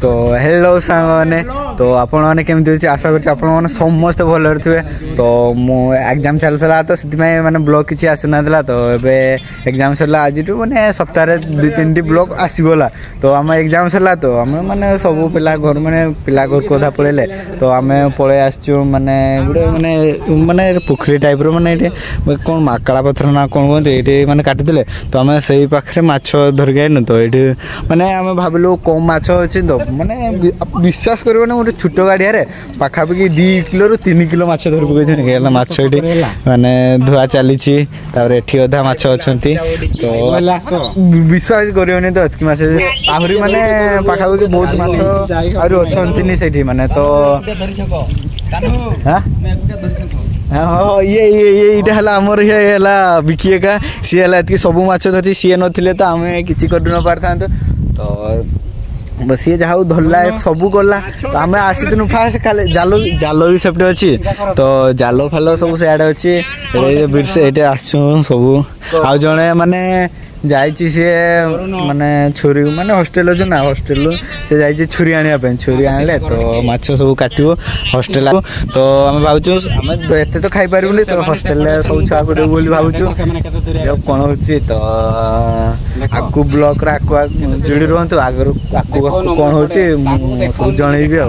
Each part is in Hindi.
तो हेलो सांग मैंने तो आपण मैंने केमती अच्छे आशा कर समस्त भल थे तो मु एग्जाम चलता तो से मैंने ब्लॉग किसी आसुना तो ये एग्जाम सरला आज मैंने सप्ताह 2-3 ब्लॉग आसगला तो आम एग्जाम सरला तो आम मैंने सब पिला घर मैंने पिला घर को पड़े तो आम पलि आसचु माने गोटे माने माने पोखरी टाइप माने कौन माकड़ा पथर ना कौन कहते ये मैंने काटी तो आम से पाखे माछ धरिक आनु तो ये मैंने आम भाविलु कम माछ अच्छे तो मैंने विश्वास कर गोटे छोट गाड़िया पाखापाखि 2 किलो 3 किलो माछ धर पकड़ माछ ये माने धुआ चली एठी अधा माछ अच्छा तो विश्वास करनी तो एतक माछ आहरी माने पाखापाखि बहुत माछ आहरी अच्छा माने तो हाँ ये आमर ये बिकी एका सी है सब माछ धरती सी नथिले तो आम कि कर न पार तो सी जहाँ धरला सब गला तो आम आसीनु फास्ट खाली जाल जाल भी सेपटे अच्छी तो जाल फाल सब सियाड़े अच्छी आसू सब आ जड़े माने जाइए सी माने छुरी माने हॉस्टेल अच्छे ना हॉस्टेल से जाइए छुरी आने छुरी आने तो माछ सब काटो हॉस्टेल तो आम भावुँ आम एत तो खाई पारूनी तो हॉस्टेल सब छुआ कर भावुँ कौन हो तो आकु ब्लॉक आकु जोड़ी रुहतु आगर आकु कौन हो सब जनइबी आ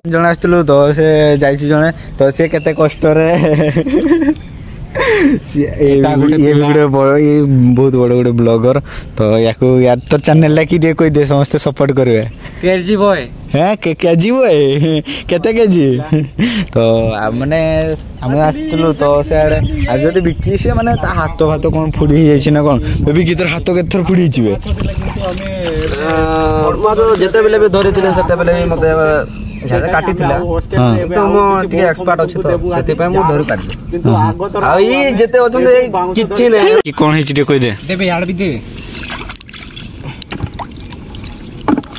जन आसलु तो से जाइए जड़े तो सी केते कष्ट ये बहुत बड़ गोटे ब्लॉगर तो या तो चैनल ला कि कोई दे समस्त सपोर्ट करेंगे केजी बॉय है केजी बॉय केते केजी तो मैंने आम आसलु तो सियाड़े आज जब बिकी सी मैंने हाथ भात कौन फुड़ी जाइए ना कौन बिकी तोर हाथ के थर फुड़ी जिते बेले भी धरी से मत काटी तो मो एक्सपर्ट अच्छे तो से धरी काटी ये जेते अच्छे किछि नै कौन है कोई दे देबे यार भी दे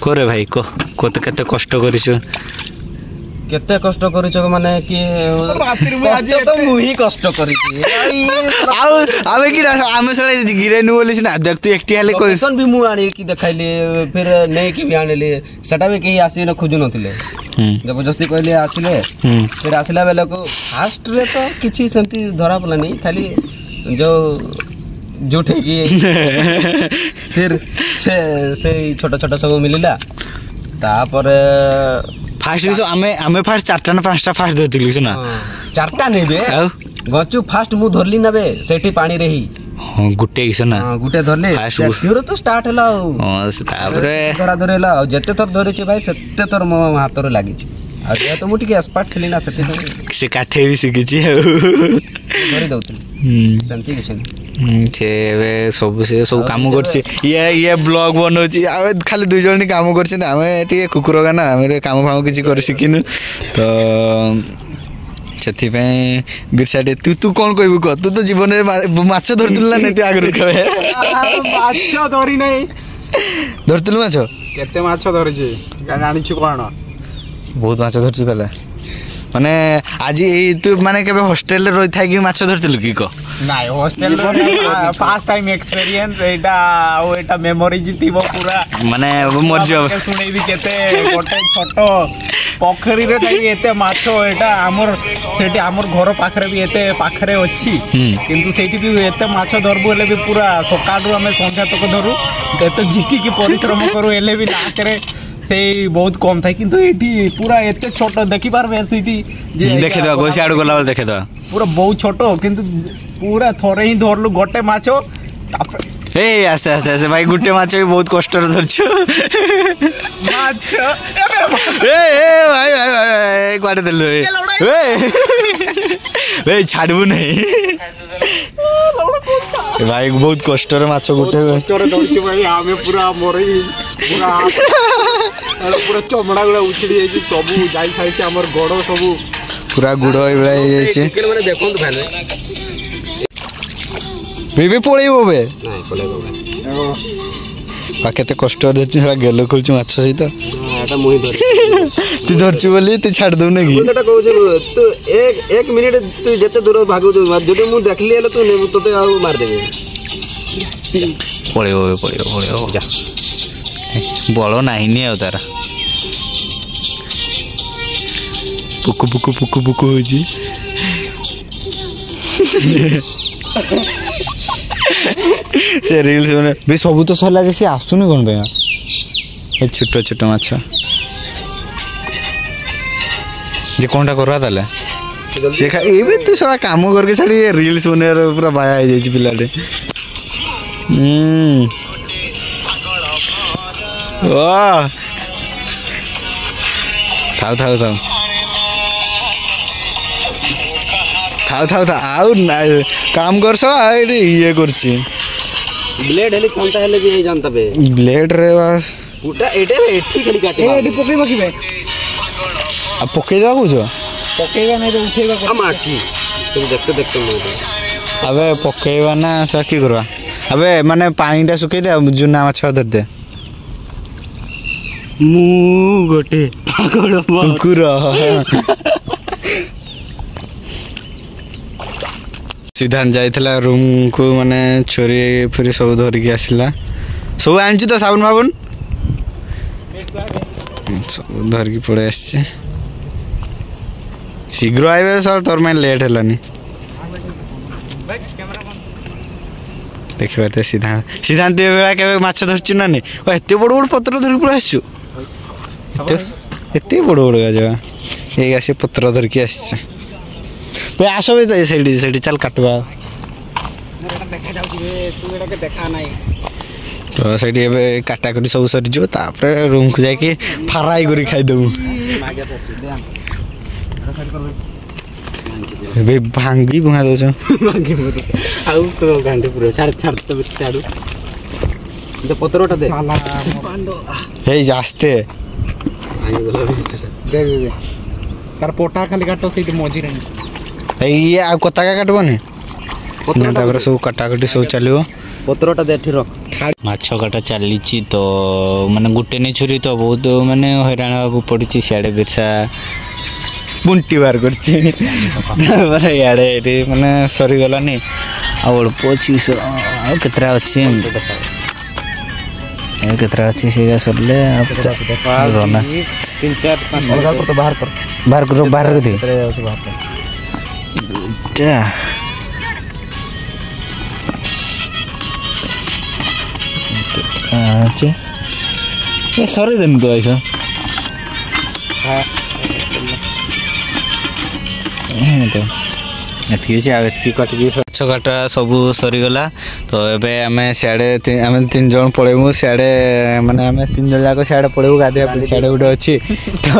करे भाई को तो केते कष्ट करिस केते कष्ट करिस माने कि कष्ट तो मु ही कष्ट करिस आवे कि आमे सळे गिरेनु बोलिस ना देख तू एकटी हाले क्वेश्चन भी मु आनी कि देखाइले फिर नै कि भी आनेले सेटा भी केही आसी न खोजु नथिले जबरदस्ती कहले आसिले फिर आसिला बेले को फास्ट रे तो किछि सेंती धरा पला नहीं खाली जो जोठे की फिर से छोटा छोटा सब मिलिला तापर फास्ट आमे फास्ट 4टा ना 5टा फास्ट धरतिलु ना 4टा नेबे गचु फास्ट मु धरली नबे सेठी पानी रही हां गुटे किस ना गुटे धरले सेठिरो तो स्टार्ट हला हां तापरे धरा धरेला जते थर धरे छै भाई सेते थर मो हाथ रे लागि छै आ जे तो मु टिके एक्सपर्ट खेली ना सेते से काठे भी सिखि छी धरि दउतली संती किछ छे सब से सब काम करछि ये ब्लॉग बनौछि आ खाली 2 जण काम करछि ना हमें टिके कुकुर गाना हमें काम फाम किछि कर सिखिनु तो बिरसाटे तू कौन कहबू कह तू तो जीवन में माछ धरतुल ना नहीं आगर माछ धरी नहीं धरतुल माछ केते माछ धरछि जानि छु कोन बहुत माछ धरछु तले माने आज तू माने केबे हॉस्टेल रे रहि थाइ कि माछ धरतुल की को नाइ हॉस्टेल फर्स्ट टाइम एक्सपीरियंस एटा मेमोरी जितिबो पूरा माने मर जब सुनेबी केते गोटे छोटो पोखरी रे थाइ एते माछ एटा हमर सेठी हमर घर पाखरे भी एते पाखरे अछि किंतु सेठी भी एते माछ धरबो हेले भी पूरा सकाळु हमें संध्या तक धरू एते जिटी की परिश्रम करू हेले भी लास्ट रे से बहुत कम था किंतु एठी पूरा एते छोट देखि पारबे सेठी देखे दो गोसी आडू गला वाला देखे दो पूरा बहुत छोटो किंतु पूरा थोड़े ही धरलु गोटे माछ ए आस्ते आस्ते आस्ते भाई गुटे माछ भी बहुत कष्ट रे धरछु माछ ए भाई भाई काटे देलु ए छाड़बू नहीं भाई बहुत कष्ट रे माछ गुटे कष्ट रे धरछु भाई आमे पूरा मोरई पूरा पूरा चमड़ा गुड़ा उछड़ी जाई सब जाई खाइ छै हमर गोड़ सब पूरा गुड़ एबला जाई छै चिकन माने देखन तो भाने बेबे पळेबो बे नहीं पळेबो बे केते कष्ट देछु हरा गेलो खोलछु माछ सहित एटा मोहि धर तू धरछु बोली तू छाड़ दउ नै की सेटा कहू छै तू एक मिनिट तू जते दूर भागु जदि मु देखली हले तू ने तते आ मार देबे पळेबो जा बल नहीं आ तार पुकु पुकु पुकु पुकु हो से रील्स भी सब तो सरला सी आसुनी कौन पे छोट छोट माछ जे कौनटा करवा ताले से ये तो सारा काम करके छाड़ी रील्स बने पूरा बाया हो जाए पिलाटे थाउ थाउ थाउ थाउ थाउ था आउ काम कर ये करछि ब्लेड हेले कोनता हेले भी जानता बे ब्लेड रे बस उटा एटे एठी खाली काटे एटी पकेबा कि बे आ पके देबा कुछ पकेबा नहीं तो उठेबा हम आकी तुम देखते देखते अबे पकेबा ना सा की करबा अबे माने पानीटा सुकै दे जुना माछ धर दे मु गोटे पागल कुकुर सिद्धांत जाइला रूम को माने छोरी फिर सब धरिकी आसला सब आनी तो साबुन फाबुन सब धरिकी पड़े आस शीघ्र आइबे सर तोर मैं लेट हेलानी देखिए सिद्धांत सिद्धांत बेला के माछ धरचु ना नहीं एत बड़ बड़ पत्र धरिक पड़े आसु एत बड़ बड़ जगह ये आसी पत्र धरिकी आस आस से चल काटवा तो से काटाकटी सब सरीज रूम को जाकि फ्राई कर खाईदेबू भांगी भुआ दौच पत्रटा दे आस्ते तार पोटा खाली काट से मझी ये आ कता का काटबनी सब काटाकटी सब चलो पत्रटा दे रख माछ काटा चली तो माने गुटे नहीं छुरी तो बहुत माने हैरान होगा पड़ी सियाड़े बिरसा बुंटी बार कर माने सरीगलानी अल्प अच्छी केतरा अच्छी केतरा अच्छी से सरले तीन चार बाहर कर बाहर कर बाहर कर दे अच्छा सरी देनी तो ऐसा माछ काटा सब सरीगला तो ये आम सियाड़े आम 3 जन पलैबू सियाड़े माने आम 3 जन जाक सियाड़े पलैबू गाधिया सियाड़े गोटे अच्छी तो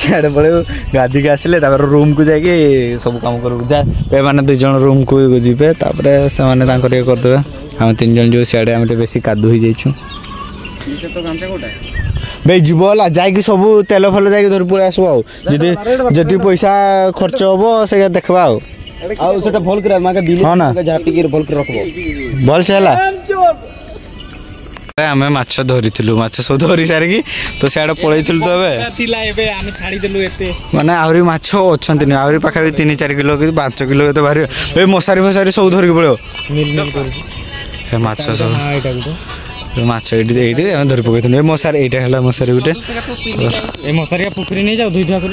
सियाड़े पलैबू गाधिक आसिले रूम को जाकि सब कम कर मैंने 2 जन रूम को जीवे से करदे आम 3 जन जो सियाड़े आम बेसी कादू हो जाइछू भाई जीवला जाकि सब तेल फल जाकि धर पड़े आसो आदि पैसा खर्च हम से देखा आउटा भल कर हाँ ना भल कर रखबो भल से आम माछ धरी माछ सब धरी सारिकी तो सियाड़े पलैलु तो माने आहरी माछ अच्छा आहरी पाखापी 3-4 किलो कि 5 किलो के बाहर मशारी फसारी सब धरिक पड़ो माछ सब माछ ये धरी पकड़ मशारी यहाँ मशारी गोटे मशारी पुखरी नहीं जाओ दुई धुआ कर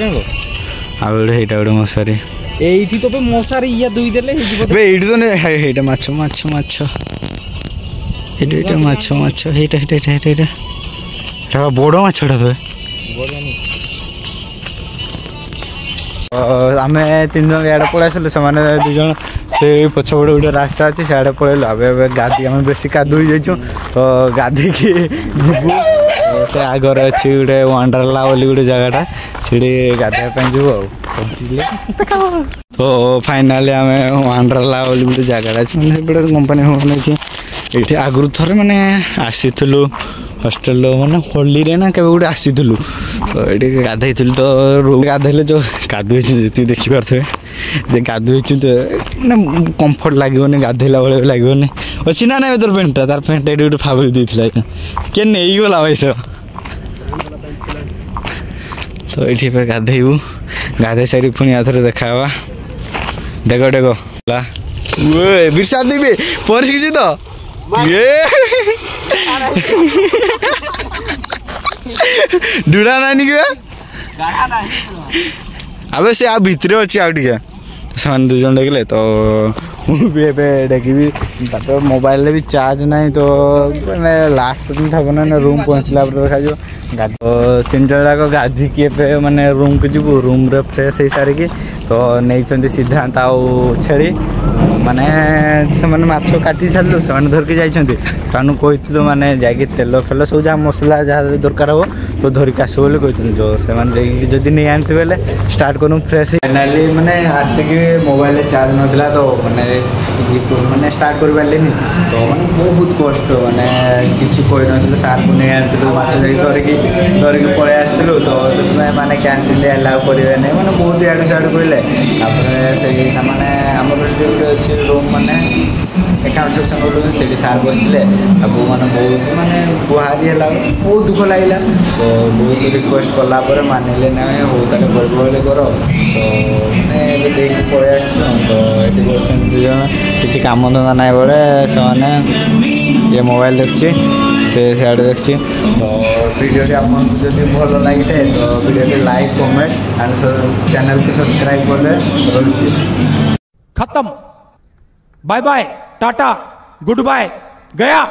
गोटे मशारी एठी तो मशारी या दुई देले बे एठी तो हेटा माछ माछ माछ हेटा माछ माछ हेटा हेटा हेटा हेटा हेटा बड़ माछटा तो आम 3 जन इे पलि आसलु से 2 जन से पछपटे गोटे रास्ता अच्छे सियाड़े पलैलु गाधी आम बेसी कादू हो जाइछू तो गाधी की जीवु से आगर अच्छी गोटे वंडरला बोली गोटे जगहटा से गाधेवाई जीवु तो फाइनाली आम वंडरला बोली गोटे जगहटा अच्छे मैंने कंपानी अच्छी ये आगु थे मैंने आसी हस्टेल मैंने होली रे ना के गोटे आसी तो ये गाधे तो रूम गाधेले जो कादू जी देखिपे गाधु तो मैंने कंफर्ट लगे गाधेला भाई लगे अच्छी ना ना तोर पेंटा तार पेंट ये गोटे फाबड़ी देता किए नहीं गला वैस तो ये गाधेबू गाधे सारी पुणी आथरे देखा देख डेक बिरसा देवी परिस तो ये डुड़ा नानी के अबे से आ भितरे अच्छी आउ टे से दुज डाकिले तो मुझे डाकि मोबाइल भी चार्ज ना तो मैंने लास्ट दिन था ना रूम पहुँचला देखा तो 3 जन जाक गाधिकी माने रूम को जीव रूम रे फ्रेश हो सारिकी तो नहीं सिद्धांत आउ छेड़ी माने से माछ काटी सारू से धरिकी जाइए कहूँ माने जाकि तेल फेल सब जहाँ मसला जहाँ दरकार हो तो धरिक आस बोले कहते जो से जदि नहीं आनी बेले स्टार्ट करूँ फ्रेश फाइनाली मैंने आसिक मोबाइल चार्ज नाला तो मैंने स्टार्ट कर पारे तो मैंने बहुत कष्ट मैंने किसी कोई न सार को नहीं आनी माछ धरिकी पलि आसलु तो से मैंने कैंटीन अलाउ करेंगे नहीं मैंने बहुत इाड़ू सियाड़ू कहले से मैंने आम अच्छे रूम मैंने एकाउंट सेक्शन बोलूँ से सार बसते अब मैंने बहुत मानने गुहारी है बहुत दुख लगे तो बहुत रिक्वेस्ट कलापर मानिले ना हो बोले कर तो मैंने देख पलि तो ये बस किसी कम धंदा ना बेले से ये मोबाइल देखी से सियाड़े देखी तो वीडियो आपको जब भल लगी था तो video like comment and channel को सब्सक्राइब कले रही खत्म bye bye tata good bye गया।